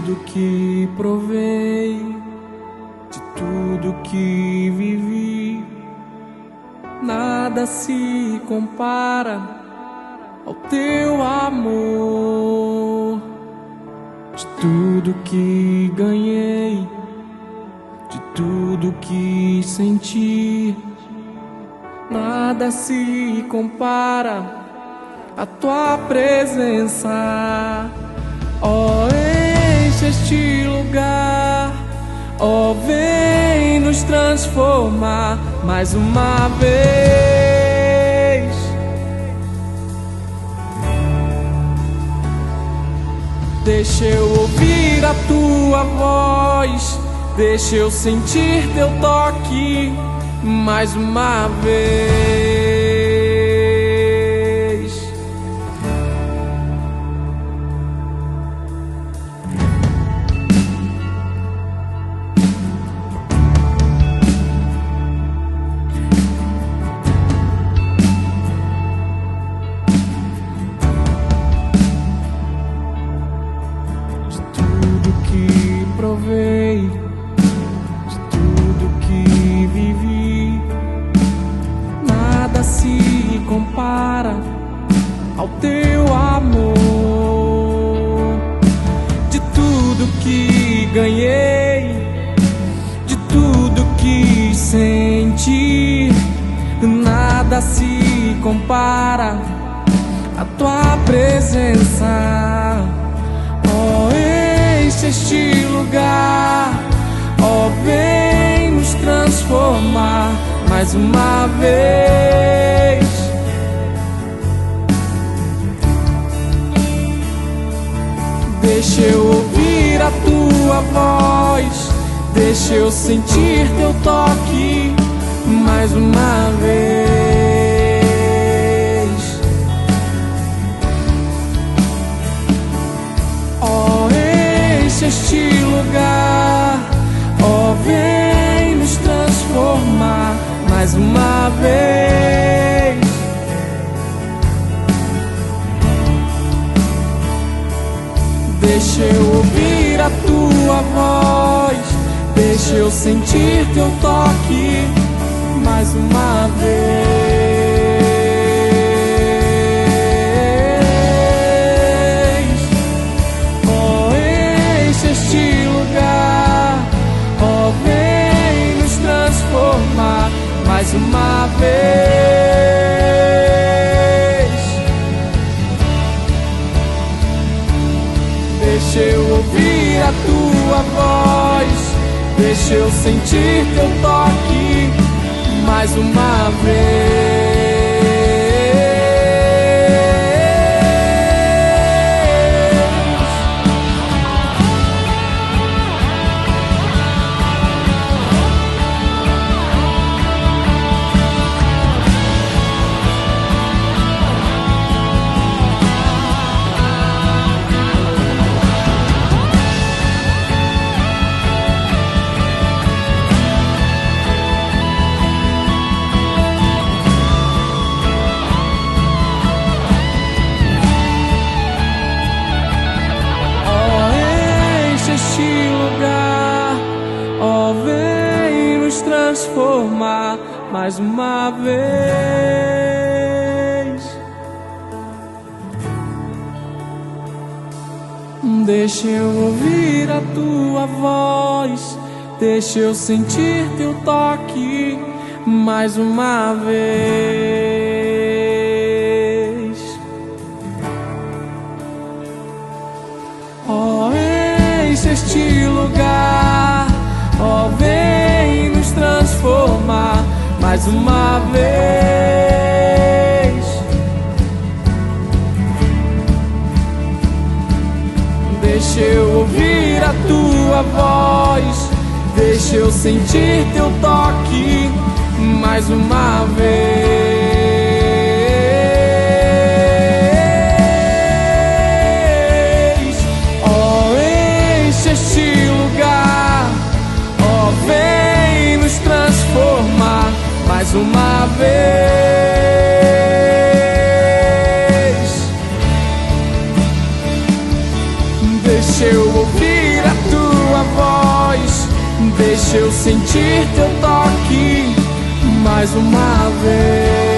tudo que provei, de tudo que vivi, nada se compara ao teu amor. De tudo que ganhei, de tudo que senti, nada se compara à tua presença. Ó, enche este lugar, ó, vem nos transformar mais uma vez. Deixa eu ouvir a tua voz, deixa eu sentir teu toque mais uma vez. De tudo que provei, de tudo que vivi, nada se compara ao teu amor. De tudo que ganhei, de tudo que senti, nada se compara à tua presença. Ó, enche este lugar, ó, vem nos transformar mais uma vez. Deixa eu ouvir a tua voz, deixa eu sentir teu toque mais uma vez. Ó, enche este lugar, ó, vem nos transformar mais uma vez. Deixa eu ouvir a tua voz, deixa eu sentir teu toque mais uma vez. Oh, enche este lugar, oh, vem nos transformar mais uma vez. Deixa eu ouvir a tua voz, deixa eu sentir teu toque mais uma vez. Ó, vem nos transformar mais uma vez. Deixa eu ouvir a tua voz, deixa eu sentir teu toque mais uma vez. Ó, enche este lugar, ó, vem nos transformar mais uma vez. Deixa eu ouvir a tua voz, deixa eu sentir teu toque mais uma vez. Ó, enche este lugar, ó, vem nos transformar mais uma vez. Deixa eu ouvir Deixa eu sentir teu toque mais uma vez.